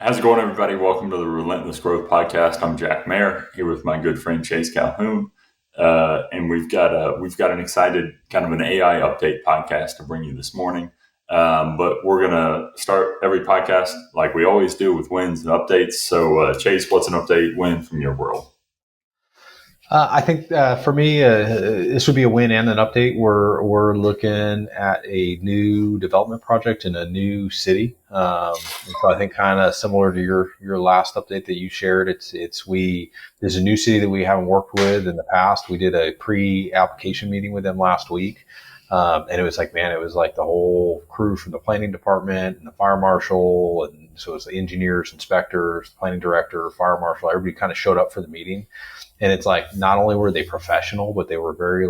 How's it going, everybody? Welcome to the Relentless Growth Podcast. I'm Jack Maher here with my good friend Chase Calhoun, and we've got an excited kind of an AI update podcast to bring you this morning. But we're gonna start every podcast like we always do with wins and updates. So, Chase, what's an update win from your world? I think for me, this would be a win and an update. We're looking at a new development project in a new city. And so I think kind of similar to your last update that you shared. There's a new city that we haven't worked with in the past. We did a pre-application meeting with them last week. And it was like the whole crew from the planning department and the fire marshal. And so it was the engineers, inspectors, planning director, fire marshal, everybody kind of showed up for the meeting. And it's like, not only were they professional, but they were very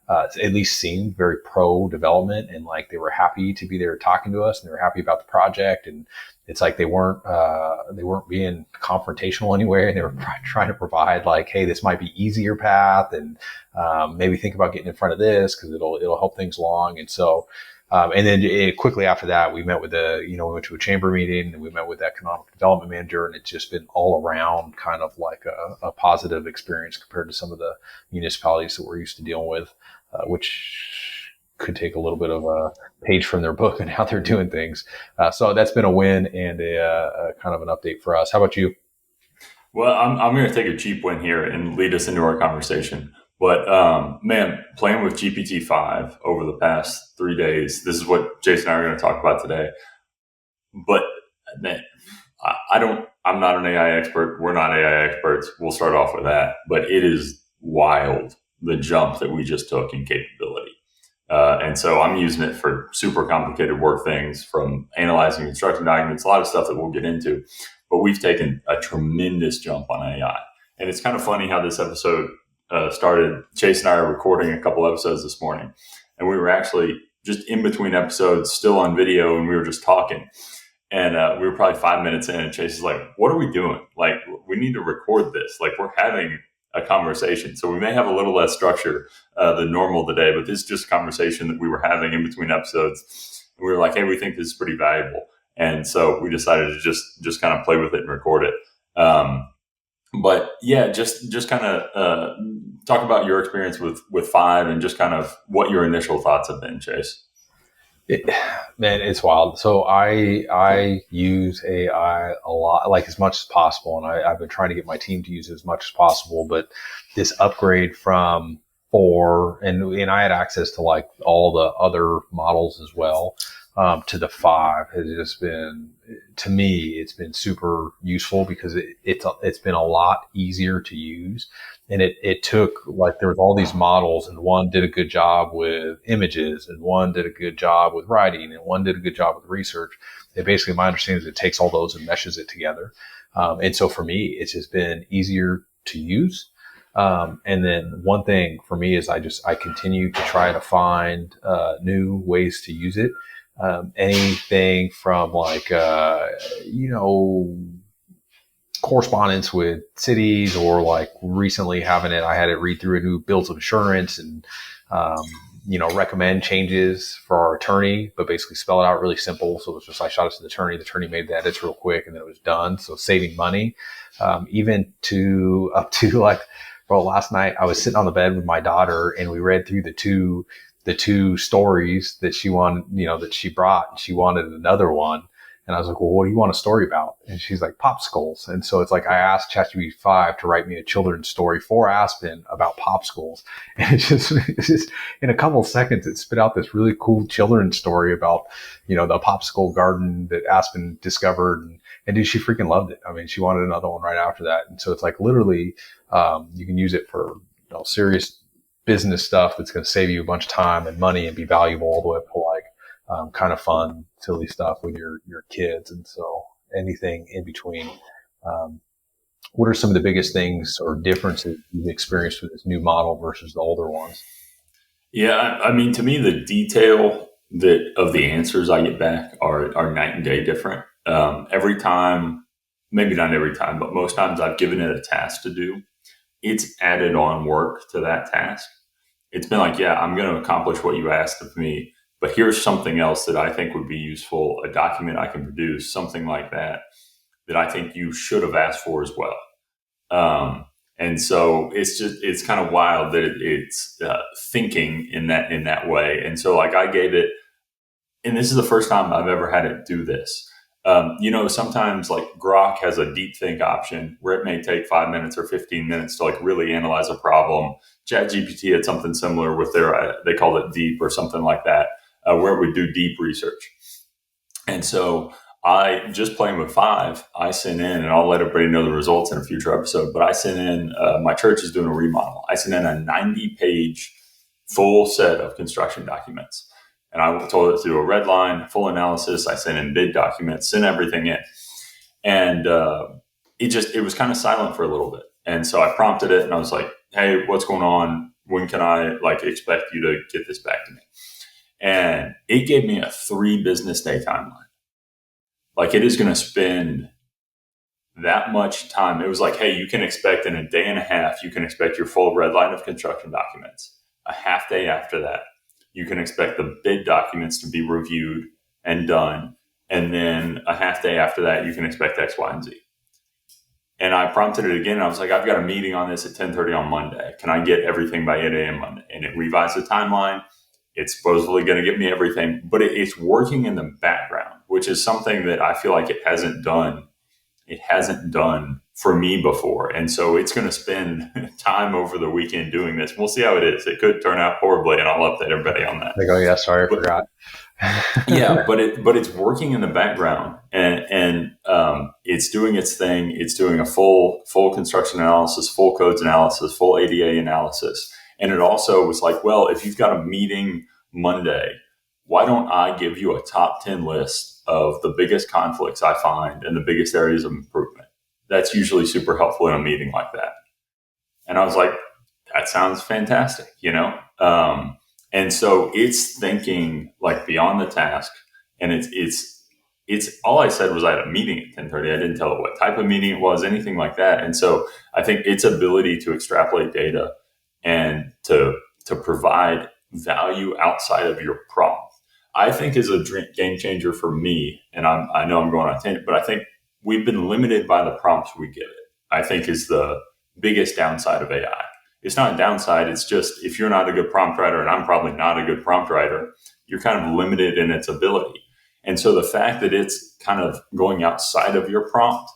at least seemed very pro development, and like they were happy to be there talking to us, and they were happy about the project. And it's like they weren't being confrontational anyway, and they were trying to provide like, hey, this might be easier path, and maybe think about getting in front of this because it'll help things along. And so. And then quickly after that, we met with we went to a chamber meeting, and we met with the economic development manager, and it's just been all around kind of like a positive experience compared to some of the municipalities that we're used to dealing with, which could take a little bit of a page from their book and how they're doing things. So that's been a win and a kind of an update for us. How about you? Well, I'm going to take a cheap win here and lead us into our conversation. But man, playing with GPT-5 over the past 3 days, this is what Jason and I are going to talk about today. But man, I'm not an AI expert. We're not AI experts. We'll start off with that. But it is wild, the jump that we just took in capability. And so I'm using it for super complicated work things, from analyzing construction documents, a lot of stuff that we'll get into. But we've taken a tremendous jump on AI. And it's kind of funny how this episode started. Chase and I are recording a couple episodes this morning, and we were actually just in between episodes, still on video, and we were just talking. And we were probably 5 minutes in, and Chase is like, "What are we doing? Like, we need to record this. Like, we're having a conversation, so we may have a little less structure than normal today, but this is just a conversation that we were having in between episodes." And we were like, "Hey, we think this is pretty valuable," and so we decided to just kind of play with it and record it. But yeah, just kind of talk about your experience with 5 and just kind of what your initial thoughts have been, Chase. Man, it's wild. So I use AI a lot, like as much as possible, and I've been trying to get my team to use it as much as possible. But this upgrade from 4, and I had access to like all the other models as well, to the 5 has just been, to me, it's been super useful because it's been a lot easier to use. And it took, like, there was all these models, and one did a good job with images, and one did a good job with writing, and one did a good job with research. And basically, my understanding is it takes all those and meshes it together. And so for me, it's just been easier to use. And then one thing for me is I continue to try to find new ways to use it. Anything from correspondence with cities, or like recently I had it read through a new bills of insurance and, recommend changes for our attorney, but basically spell it out really simple. So it was just, I shot it to the attorney made the edits real quick, and then it was done. So saving money, even to up to like, bro, last night I was sitting on the bed with my daughter, and we read through the two stories that she wanted, that she brought, and she wanted another one. And I was like, well, what do you want a story about? And she's like, popsicles. And so it's like, I asked ChatGPT-5 to write me a children's story for Aspen about popsicles. And it's just in a couple of seconds, it spit out this really cool children's story about, the popsicle garden that Aspen discovered. And dude, she freaking loved it. I mean, she wanted another one right after that. And so it's like, literally, you can use it for serious business stuff that's going to save you a bunch of time and money and be valuable, all the way up to like, kind of fun, silly stuff with your kids. And so anything in between. What are some of the biggest things or differences you've experienced with this new model versus the older ones? Yeah, I mean, to me, the detail of the answers I get back are night and day different. Every time, maybe not every time, but most times I've given it a task to do, it's added on work to that task. It's been like, yeah, I'm going to accomplish what you asked of me, but here's something else that I think would be useful, a document I can produce, something like that. that I think you should have asked for as well. And so it's kind of wild that it's thinking in that way. And so like I gave it, and this is the first time I've ever had it do this. Sometimes like Grok has a deep think option where it may take 5 minutes or 15 minutes to like really analyze a problem. ChatGPT had something similar with they called it deep or something like that, where it would do deep research. And so I just playing with 5, I sent in, and I'll let everybody know the results in a future episode, but I sent in, my church is doing a remodel. I sent in a 90-page full set of construction documents. And I told it to do a red line, full analysis. I sent in bid documents, sent everything in. And it was kind of silent for a little bit. And so I prompted it and I was like, hey, what's going on? When can I expect you to get this back to me? And it gave me a 3 business day timeline. Like it is going to spend that much time. It was like, hey, you can expect in a day and a half, you can expect your full red line of construction documents. A half day after that, you can expect the bid documents to be reviewed and done. And then a half day after that, you can expect X, Y, and Z. And I prompted it again. And I was like, I've got a meeting on this at 10:30 on Monday. Can I get everything by 8 a.m. Monday? And it revised the timeline. It's supposedly going to get me everything, but it's working in the background, which is something that I feel like it hasn't done. It hasn't done for me before. And so it's going to spend time over the weekend doing this. We'll see how it is. It could turn out horribly, and I'll update everybody on that. They go, yeah, sorry, I forgot. Yeah, but it's working in the background, and it's doing its thing. It's doing a full construction analysis, full codes analysis, full ADA analysis. And it also was like, well, if you've got a meeting Monday, why don't I give you a top 10 list of the biggest conflicts I find and the biggest areas of improvement? That's usually super helpful in a meeting like that. And I was like, that sounds fantastic, and so it's thinking like beyond the task. And it's all I said was I had a meeting at 10:30. I didn't tell it what type of meeting it was, anything like that. And so I think its ability to extrapolate data and to provide value outside of your prompt, I think is a game changer for me. And I know I'm going on a tangent, but I think we've been limited by the prompts we give it, I think is the biggest downside of AI. It's not a downside. It's just, if you're not a good prompt writer, and I'm probably not a good prompt writer, you're kind of limited in its ability. And so the fact that it's kind of going outside of your prompt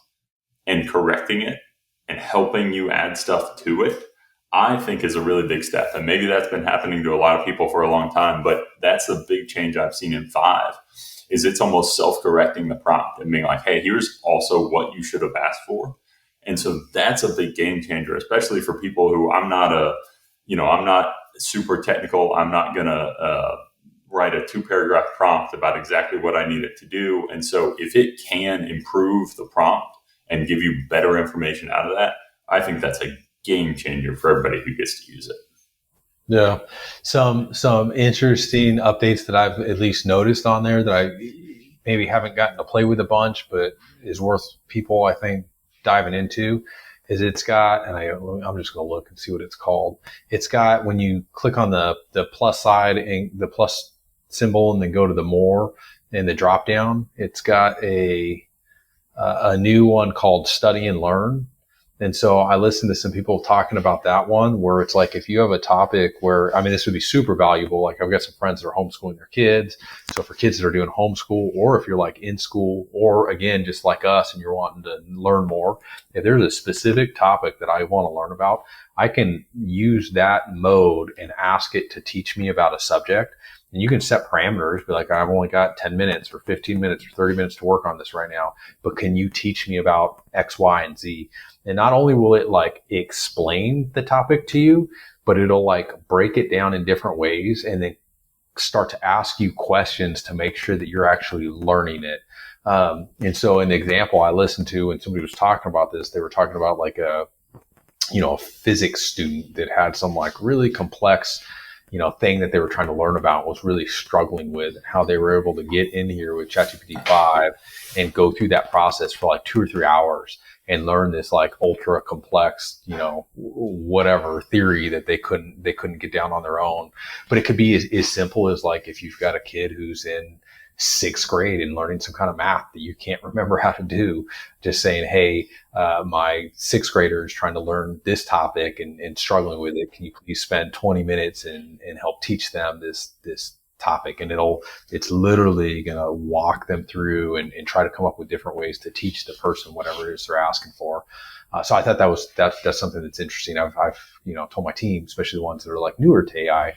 and correcting it and helping you add stuff to it, I think is a really big step. And maybe that's been happening to a lot of people for a long time, but that's the big change I've seen in 5, is it's almost self-correcting the prompt and being like, hey, here's also what you should have asked for. And so that's a big game changer, especially for people who I'm not super technical. I'm not going to write a 2-paragraph prompt about exactly what I need it to do. And so if it can improve the prompt and give you better information out of that, I think that's a game changer for everybody who gets to use it. Yeah. Some interesting updates that I've at least noticed on there that I maybe haven't gotten to play with a bunch, but is worth people, I think, diving into, is it's got, and I'm just going to look and see what it's called. It's got, when you click on the plus side and the plus symbol and then go to the more and the drop down, it's got a new one called Study and Learn. And so I listened to some people talking about that one, where it's like, if you have a topic where, this would be super valuable. Like, I've got some friends that are homeschooling their kids. So for kids that are doing homeschool, or if you're like in school, or again, just like us and you're wanting to learn more, if there's a specific topic that I want to learn about, I can use that mode and ask it to teach me about a subject. And you can set parameters, be like, I've only got 10 minutes or 15 minutes or 30 minutes to work on this right now, but can you teach me about X, Y, and Z? And not only will it like explain the topic to you, but it'll like break it down in different ways and then start to ask you questions to make sure that you're actually learning it. And so an example I listened to when somebody was talking about this, they were talking about like a physics student that had some like really complex thing that they were trying to learn about, was really struggling with, and how they were able to get in here with GPT-5 and go through that process for like 2 or 3 hours and learn this like ultra complex, whatever theory that they couldn't get down on their own. But it could be as simple as like, if you've got a kid who's in sixth grade and learning some kind of math that you can't remember how to do, just saying, hey, my sixth grader is trying to learn this topic and struggling with it. Can you please spend 20 minutes and help teach them this topic? And it's literally going to walk them through and try to come up with different ways to teach the person whatever it is they're asking for. So I thought that's something that's interesting. I've told my team, especially the ones that are like newer to AI,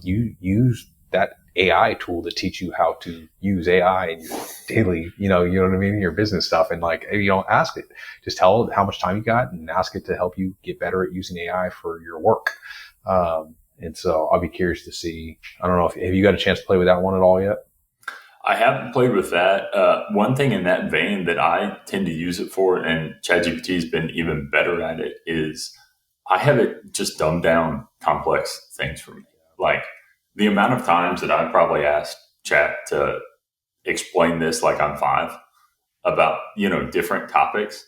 you use that AI tool to teach you how to use AI in your daily, you know what I mean, your business stuff. And like, you don't ask it, just tell it how much time you got and ask it to help you get better at using AI for your work. And so I'll be curious to see, I don't know have you got a chance to play with that one at all yet? I haven't played with that. One thing in that vein that I tend to use it for, and ChatGPT has been even better at it, is I have it just dumb down complex things for me. Like the amount of times that I probably asked Chat to explain this like I'm 5 about, different topics.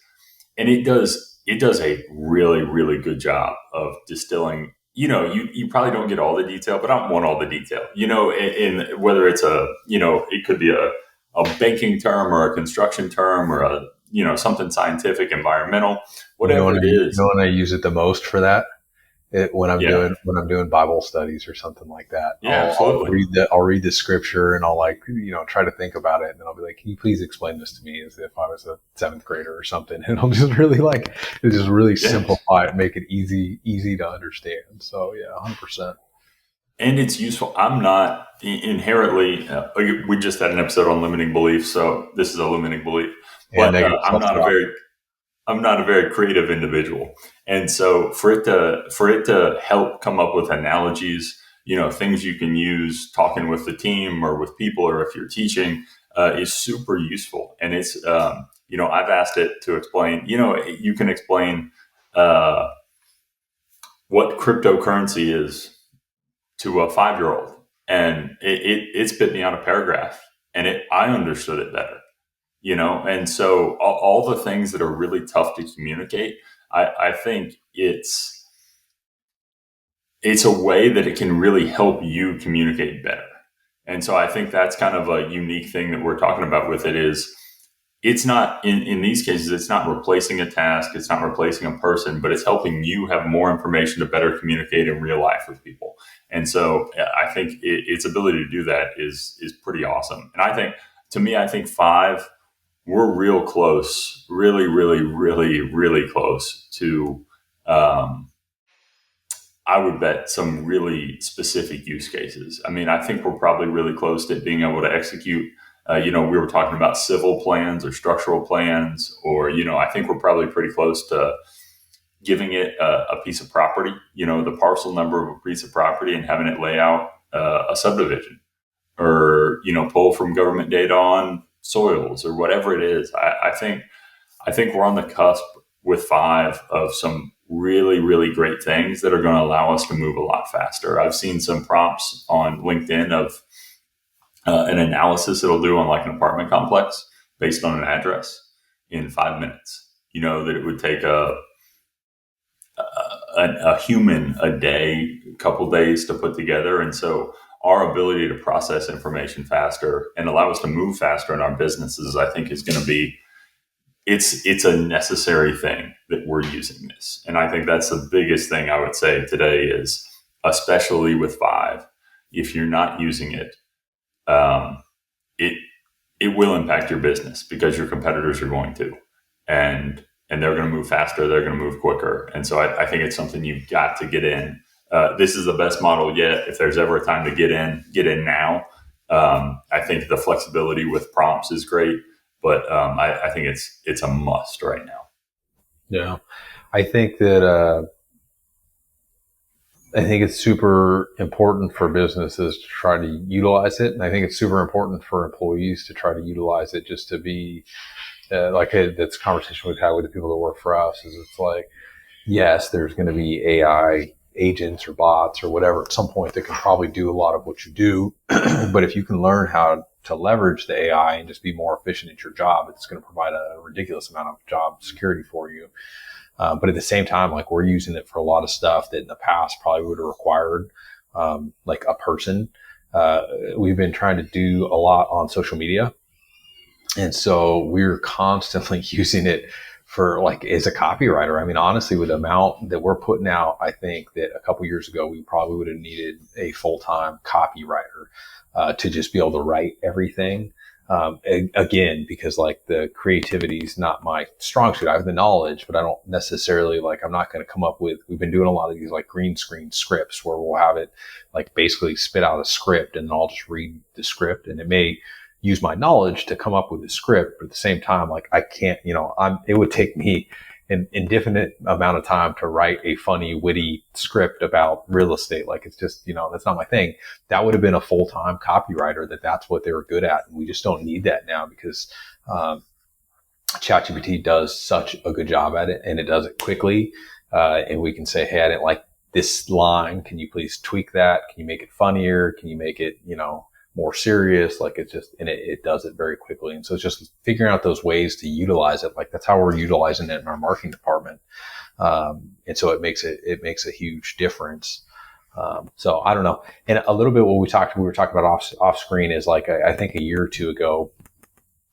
And it does a really, really good job of distilling. You probably don't get all the detail, but I don't want all the detail, in whether it's it could be a banking term or a construction term or something scientific, environmental, whatever it is. You know when I use it the most for that? When I'm doing Bible studies or something like that. Yeah, absolutely. I'll read the scripture and I'll try to think about it, and then I'll be like, can you please explain this to me as if I was a 7th grader or something? And I'll just really simplify it, make it easy to understand. So yeah, 100%. And it's useful. I'm not inherently, we just had an episode on limiting beliefs. So this is a limiting belief, but I'm not a very creative individual. And so for it to help come up with analogies, things you can use talking with the team or with people, or if you're teaching, is super useful. And it's, I've asked it to explain, you can explain, what cryptocurrency is to a 5-year-old, and it spit me out a paragraph, and I understood it better. And so all the things that are really tough to communicate, I think it's a way that it can really help you communicate better. And so I think that's kind of a unique thing that we're talking about with it is it's not in these cases, it's not replacing a task. It's not replacing a person, but it's helping you have more information to better communicate in real life with people. And so I think its ability to do that is pretty awesome. And I think 5, we're real close, really, really, really, really close to, I would bet, some really specific use cases. I mean, I think we're probably really close to being able to execute, we were talking about civil plans or structural plans, or, I think we're probably pretty close to giving it a piece of property, the parcel number of a piece of property, and having it lay out a subdivision, or, pull from government data on soils or whatever it is. I think we're on the cusp with 5 of some really, really great things that are going to allow us to move a lot faster. I've seen some prompts on LinkedIn of an analysis it'll do on like an apartment complex based on an address in 5 minutes. That it would take a human a day, a couple days to put together. And so our ability to process information faster and allow us to move faster in our businesses, I think, is going to be, it's a necessary thing that we're using this. And I think that's the biggest thing I would say today is, especially with 5, if you're not using it, it will impact your business because your competitors are going to, and they're going to move faster. They're going to move quicker. And so I think it's something you've got to get in. This is the best model yet. If there's ever a time to get in now. I think the flexibility with prompts is great, but I think it's a must right now. Yeah, I think that it's super important for businesses to try to utilize it, and I think it's super important for employees to try to utilize it, just to be that's a conversation we've had with the people that work for us. Is it's like, yes, there's going to be AI agents or bots or whatever at some point that can probably do a lot of what you do. But if you can learn how to leverage the AI and just be more efficient at your job, it's going to provide a ridiculous amount of job security for you. But at the same time, like, we're using it for a lot of stuff that in the past probably would have required like a person we've been trying to do a lot on social media. And so we're constantly using it for like as a copywriter. I mean, honestly, with the amount that we're putting out, I think that a couple years ago, we probably would have needed a full-time copywriter to just be able to write everything. Again, because like the creativity is not my strong suit. I have the knowledge, but I don't necessarily I'm not going to come up with, we've been doing a lot of these like green screen scripts where we'll have it like basically spit out a script and I'll just read the script, and it may use my knowledge to come up with a script, but at the same time, like I can't, it would take me an indefinite amount of time to write a funny, witty script about real estate. Like it's just, that's not my thing. That would have been a full-time copywriter that's what they were good at. And we just don't need that now because, ChatGPT does such a good job at it, and it does it quickly. And we can say, hey, I didn't like this line. Can you please tweak that? Can you make it funnier? Can you make it, more serious? Like it's just, and it does it very quickly. And so it's just figuring out those ways to utilize it. Like that's how we're utilizing it in our marketing department. And so it makes a huge difference. So I don't know. And a little bit what we were talking about off screen is like, I think a year or two ago,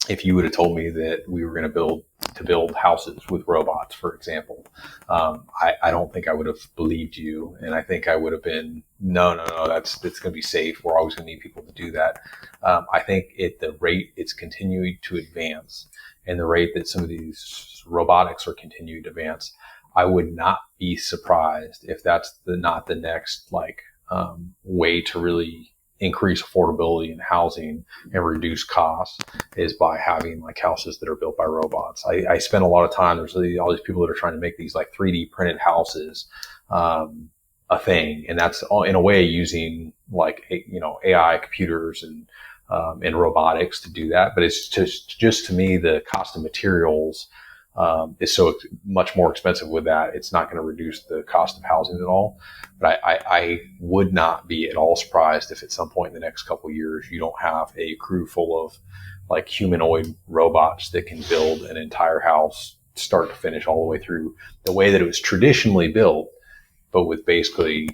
if you would have told me that we were going to build houses with robots, for example, I don't think I would have believed you. And I think I would have been, no, it's going to be safe. We're always going to need people to do that. I think the rate it's continuing to advance and the rate that some of these robotics are continuing to advance, I would not be surprised if that's not the next way to really increase affordability in housing and reduce costs is by having like houses that are built by robots. I spend a lot of time, there's all these people that are trying to make these like 3D printed houses, a thing. And that's all in a way using AI computers and robotics to do that. But it's just to me, the cost of materials, is so much more expensive with that. It's not going to reduce the cost of housing at all. But I would not be at all surprised if at some point in the next couple of years, you don't have a crew full of like humanoid robots that can build an entire house start to finish all the way through the way that it was traditionally built, but with basically,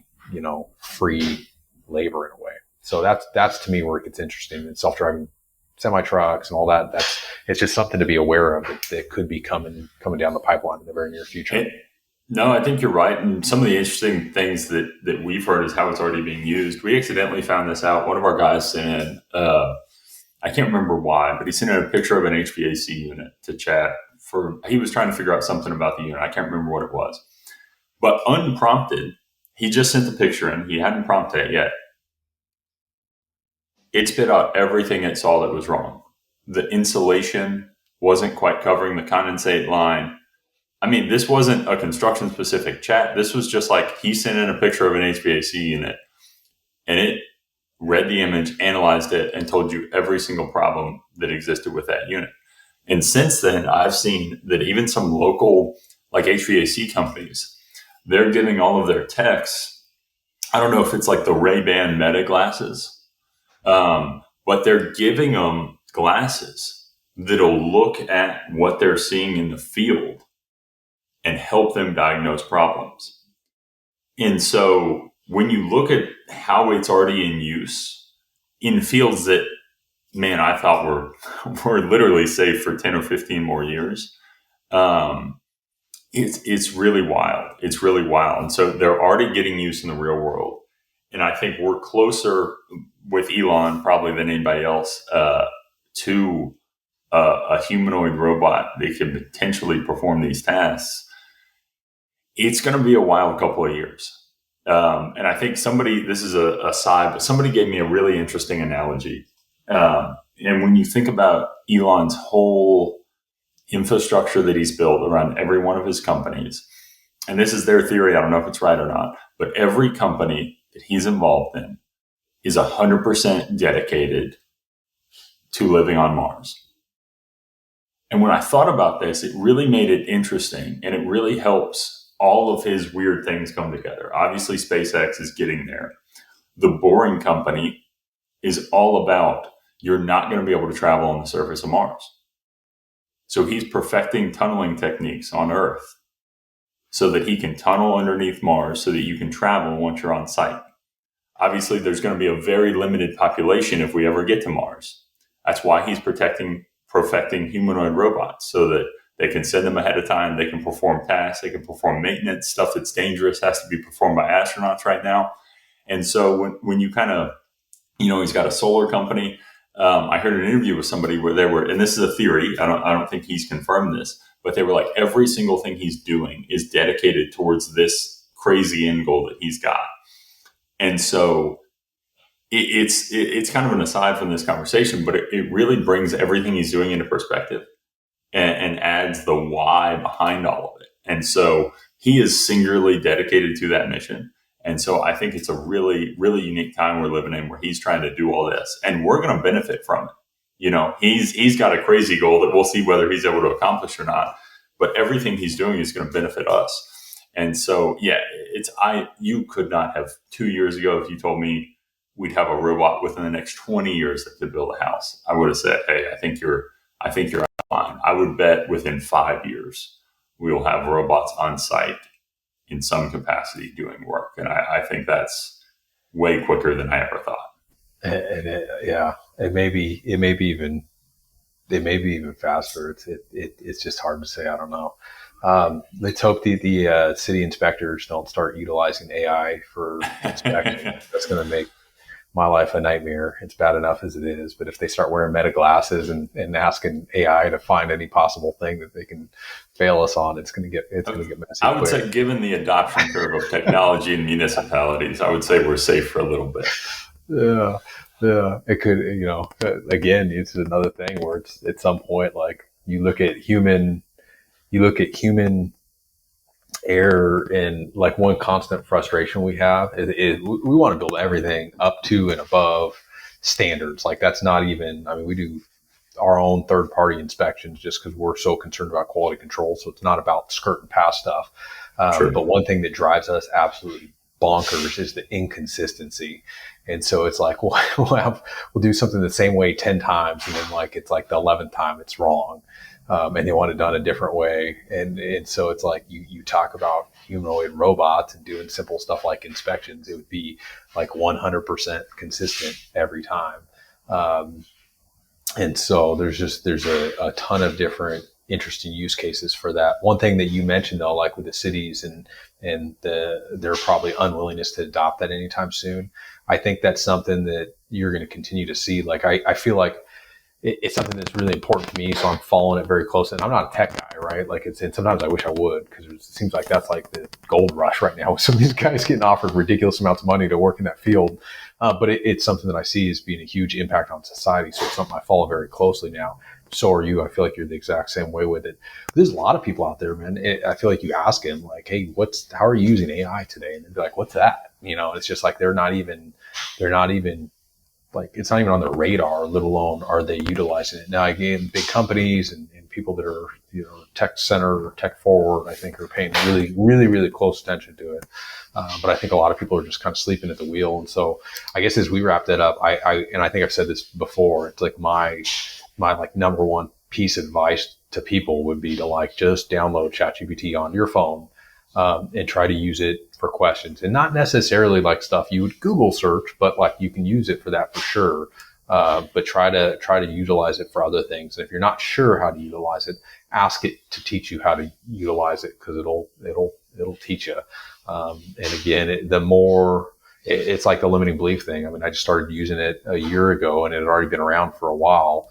free labor in a way. So that's to me where it gets interesting. And self-driving semi-trucks and all that, it's just something to be aware of that could be coming down the pipeline in the very near future. No, I think you're right. And some of the interesting things that we've heard is how it's already being used. We accidentally found this out. One of our guys sent in, I can't remember why, but he sent in a picture of an HVAC unit to chat he was trying to figure out something about the unit. I can't remember what it was, but unprompted, he just sent the picture in. He hadn't prompted it yet. It spit out everything it saw that was wrong. The insulation wasn't quite covering the condensate line. I mean, this wasn't a construction specific chat. This was just like he sent in a picture of an HVAC unit and it read the image, analyzed it, and told you every single problem that existed with that unit. And since then, I've seen that even some local like HVAC companies, they're giving all of their techs, I don't know if it's like the Ray-Ban Meta glasses, but they're giving them glasses that'll look at what they're seeing in the field and help them diagnose problems. And so when you look at how it's already in use in fields that, man, I thought were literally safe for 10 or 15 more years, it's really wild. It's really wild. And so they're already getting use in the real world. And I think we're closer with Elon probably than anybody else to a humanoid robot that can potentially perform these tasks. It's going to be a wild couple of years. And I think this is a side, but somebody gave me a really interesting analogy. And when you think about Elon's whole infrastructure that he's built around every one of his companies, and this is their theory, I don't know if it's right or not, but every company that he's involved in is 100% dedicated to living on Mars. And when I thought about this, it really made it interesting, and it really helps all of his weird things come together. Obviously, SpaceX is getting there. The Boring Company is all about you're not going to be able to travel on the surface of Mars. So he's perfecting tunneling techniques on Earth so that he can tunnel underneath Mars so that you can travel once you're on site. obviously there's going to be a very limited population if we ever get to Mars. That's why he's perfecting humanoid robots so that they can send them ahead of time. They can perform tasks. They can perform maintenance. Stuff that's dangerous has to be performed by astronauts right now. And so when you kind of, he's got a solar company. I heard an interview with somebody where they were, and this is a theory. I don't think he's confirmed this, but they were like, every single thing he's doing is dedicated towards this crazy end goal that he's got. And so it's kind of an aside from this conversation, but it really brings everything he's doing into perspective and adds the why behind all of it. And so he is singularly dedicated to that mission. And so I think it's a really, really unique time we're living in where he's trying to do all this, and we're going to benefit from it. He's got a crazy goal that we'll see whether he's able to accomplish or not, but everything he's doing is going to benefit us. And so, you could not have 2 years ago, if you told me we'd have a robot within the next 20 years that could build a house, I would have said, hey, I think you're out of line. I would bet within 5 years, we will have robots on site in some capacity doing work. And I think that's way quicker than I ever thought. It may be even faster. It's just hard to say. I don't know. Let's hope the city inspectors don't start utilizing AI for inspection. That's going to make my life a nightmare. It's bad enough as it is, but if they start wearing meta glasses and asking AI to find any possible thing that they can fail us on, it's going to get messy. I would say, given the adoption curve of technology in municipalities, I would say we're safe for a little bit. Yeah. It could, again, it's another thing where it's at some point, like you look at human error, and like one constant frustration we have is we want to build everything up to and above standards. Like that's not even, we do our own third party inspections just because we're so concerned about quality control. So it's not about skirting past stuff. But one thing that drives us absolutely bonkers is the inconsistency. And so it's like, we'll do something the same way 10 times. And then it's like the 11th time it's wrong. And they want it done a different way. And so it's like you talk about humanoid robots and doing simple stuff like inspections. It would be like 100% consistent every time. And so there's a ton of different interesting use cases for that. One thing that you mentioned though, like with the cities and their probably unwillingness to adopt that anytime soon. I think that's something that you're going to continue to see. Like I feel like it's something that's really important to me, so I'm following it very closely. And I'm not a tech guy, right? And sometimes I wish I would, because it seems like that's like the gold rush right now with some of these guys getting offered ridiculous amounts of money to work in that field. But it's something that I see as being a huge impact on society. So it's something I follow very closely now. So are you. I feel like you're the exact same way with it. There's a lot of people out there, man. I feel like you ask them like, hey, how are you using AI today? And they'd be like, what's that? It's just like, they're not even like, it's not even on their radar, let alone are they utilizing it. Now, again, big companies and people that are, tech center or tech forward, I think are paying really, really, really close attention to it. But I think a lot of people are just kind of sleeping at the wheel. And so I guess as we wrap that up, I think I've said this before, it's like my like number one piece of advice to people would be to like, just download ChatGPT onto your phone, and try to use it for questions, and not necessarily like stuff you would Google search, but like you can use it for that for sure. But try to utilize it for other things. And if you're not sure how to utilize it, ask it to teach you how to utilize it, because it'll teach you. And again, it's like the limiting belief thing. I just started using it a year ago, and it had already been around for a while.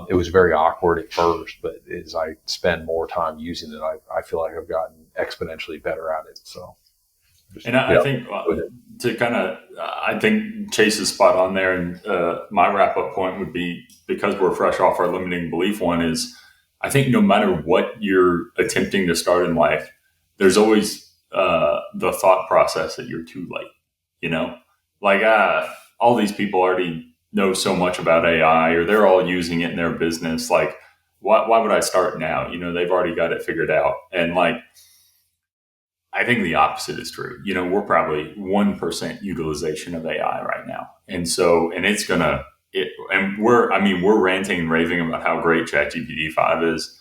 It was very awkward at first, but as I spend more time using it, I feel like I've gotten exponentially better at it. So, I think I think Chase is spot on there. And my wrap up point would be, because we're fresh off our limiting belief one, is I think no matter what you're attempting to start in life, there's always the thought process that you're too late. Like all these people already know so much about AI, or they're all using it in their business. Like, why would I start now? They've already got it figured out. And like, I think the opposite is true. We're probably 1% utilization of AI right now. And so, and we're ranting and raving about how great ChatGPT-5 is.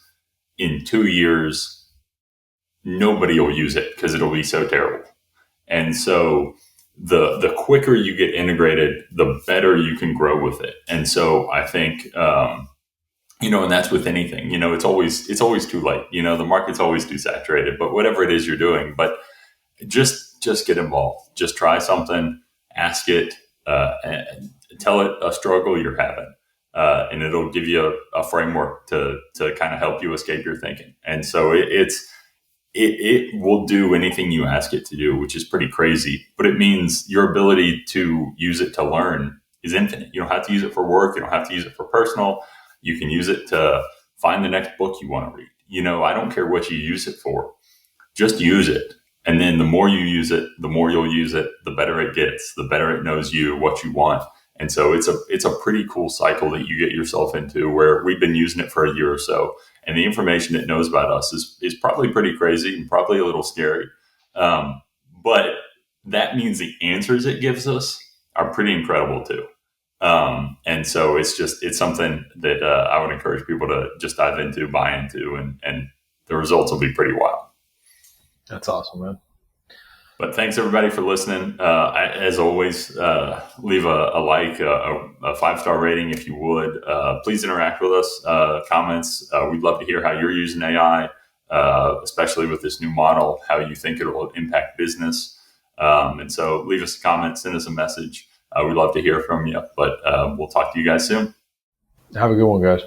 In 2 years, nobody will use it because it'll be so terrible. And so the quicker you get integrated, the better you can grow with it. And so I think, and that's with anything, it's always too late. The market's always too saturated, but whatever it is you're doing, but just get involved, just try something, ask it, and tell it a struggle you're having. And it'll give you a framework to kind of help you escape your thinking. And so it will do anything you ask it to do, which is pretty crazy, but it means your ability to use it to learn is infinite. You don't have to use it for work. You don't have to use it for personal. You can use it to find the next book you want to read. I don't care what you use it for, just use it. And then the more you use it, the more you'll use it, the better it gets, the better it knows you, what you want. And so it's a pretty cool cycle that you get yourself into, where we've been using it for a year or so. And the information it knows about us is probably pretty crazy and probably a little scary. But that means the answers it gives us are pretty incredible too. And so it's something that I would encourage people to just dive into, buy into, and the results will be pretty wild. That's awesome, man. But thanks everybody for listening. As always, leave a like, a 5-star rating if you would. Please interact with us, comments. We'd love to hear how you're using AI, especially with this new model, how you think it will impact business. And so leave us a comment, send us a message. We'd love to hear from you, but we'll talk to you guys soon. Have a good one, guys.